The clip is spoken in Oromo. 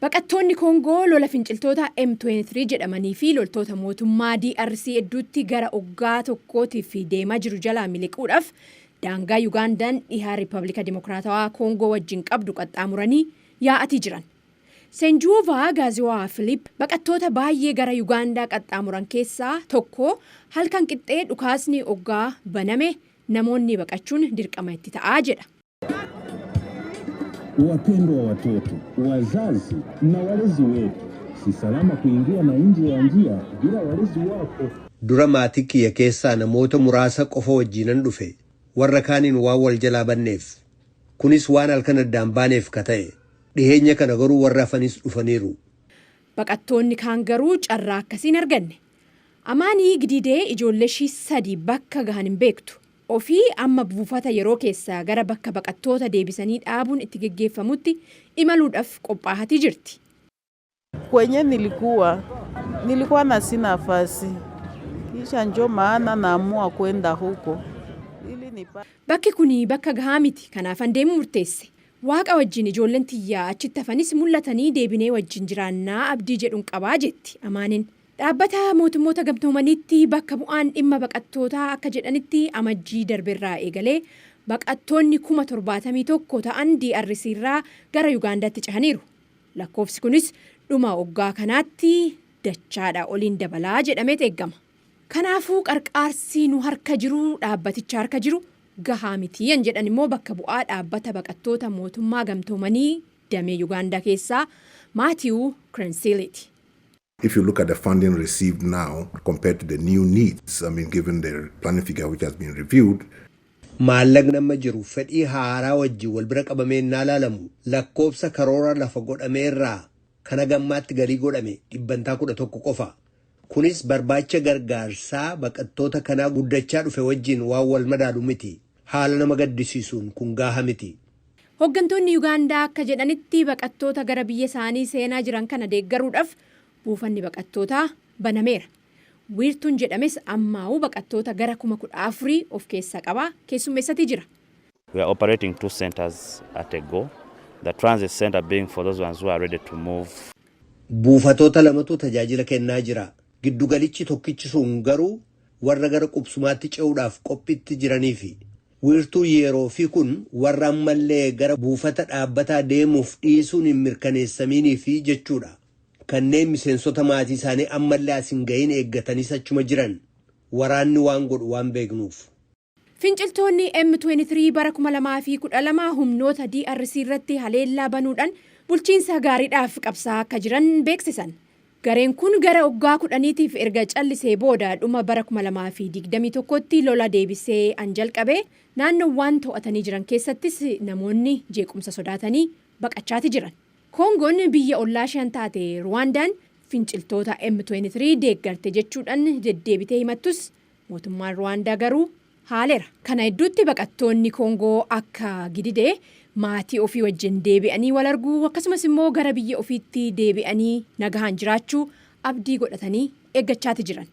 Baqattoonni Koongoo lola finciltoota M23 jedhamanii fi loltoota mootummaa DRC hedduutti gara oggaa tokkootiif deemaa jiru jalaa miliquudhaaf daangaa Yugaandaan dhihaa Riippaabilika Dimokiraatawaa Koongoo wajjin qabdu qaxxaamuranii yaa'atii jiran. Senjuuvaa Gaaziwaa Filiip baqattoota baay'ee gara Yugaandaa qaxxaamuran keessaa tokko halkan qixxee dhukaasni oggaa baname namoonni baqachuun dirqama itti ta'aa jedha. Wapendwa watoto, wazazi na walezi wetu, si salama kuingia na nje ya njia bila walezi wako. Dura maatii kiyya keessaa namoota muraasa qofa wajjinan dhufe warra kaaniin waan wal jalaa banneef kunis waan halkan addaan baaneef ka ta'e dhiheenya kana garuu warra hafanis dhufaniiru. Baqattoonni kaan garuu carraa akkasiin arganne. Amaanii Gididee ijoollee ishii 3 bakka gahan hin beektu. Ofii amma buufata yeroo keessaa gara bakka baqattoota deebisanii dhaabuun itti geggeeffamutti imaluudhaaf qophaa'atii jirti. Kwenye nilikuwa na sina nafasi. Kisha ndio maana naamua kwenda huko. Bakki kuni bakka gahaa miti kanaafan deemuu murteesse. Waaqa wajjin ijoolleen tiyyaa achitti hafanis mul'atanii deebinee wajjin jiraannaa abdii jedhuun qabaa jetti Amaaniin. Dhaabbata mootummoota gamtoomaniitti bakka bu'aan dhimma baqattootaa akka jedhanitti amajjii darbeerraa eegalee baqattoonni 71,000 ta'an DRC irraa gara Yugaandaatti cehaniiru. Lakkoofsi kunis dhuma oggaa kanaatti dachaadha oliin dabalaa jedhamee eeggama. Kanaafuu qarqaarsi nu harka jiru dhaabbaticha harka jiru gahaa miti jedhan immoo bakka bu'aa dhaabbata baqattoota mootummaa gamtoomanii damee Yugaandaa keessaa Maatiiw Krensiiliiti. If you look at the funding received now compared to the new needs, given the planning figure which has been reviewed. Maallaqni amma jiru fedhii haaraa wajjin wal bira qabamee ilaalamu lakkoofsa karoora lafa godhameerraa kana gammaatti galii godhame 11 qofa. Kunis barbaacha gargaarsaa baqattoota kanaa guddachaa dhufe wajjin waan wal madaalu miti. Haala nama gaddisiisuun kun gahaa miti. Hooggantoonni Yugaandaa akka jedhanitti baqattoota gara biyya isaanii seenaa jiran kana deeggaruudhaaf buufanni baqattootaa banameera. Wiirtuun jedhames ammaa'uu baqattoota gara 14,000 of keessaa qaba keessummeessatii jira. We are operating 2 centers at a go. The transit center being for those ones who are ready to move. Buufatoota lamatu tajaajila kennaa jira. Giddugalichi tokkichi sun garuu warra gara qubsumaatti ce'uudhaaf qophiitti jiranii fi wiirtuu yeroo fi kun warra ammallee gara buufata dhaabbataa deemuuf dhiisuun hin mirkaneessaminii fi jechuudha. Kanneen miseensota maatii isaanii ammallee as hin gahin eeggatanii achuma jiran waraanni waan godhu waan beeknuuf. Finciltoonni M23 bara 2012 humnoota DRC irratti haleellaa banuudhaan bulchiinsa gaariidhaaf qabsaa akka jiran beeksisan. Gareen kun gara oggaa 10tiif erga callisee booda dhuma bara 2021tti lola deebisee jalqabe naannoowwan to'atanii jiran keessattis namoonni jeequmsa sodaatanii baqachaati jiran. Koongoon biyya ollaa shan taate Ruwaandaan finciltoota M23 deeggarte jechuudhaan deddeebitee himattus mootummaan Ruwaandaa garuu haaleera. Kana hedduutti baqattoonni Koongoo akka Gididee maatii ofii wajjin deebi'anii wal arguu akkasumas immoo gara biyya ofiitti deebi'anii nagahaan jiraachuu abdii godhatanii eeggachaati jiran.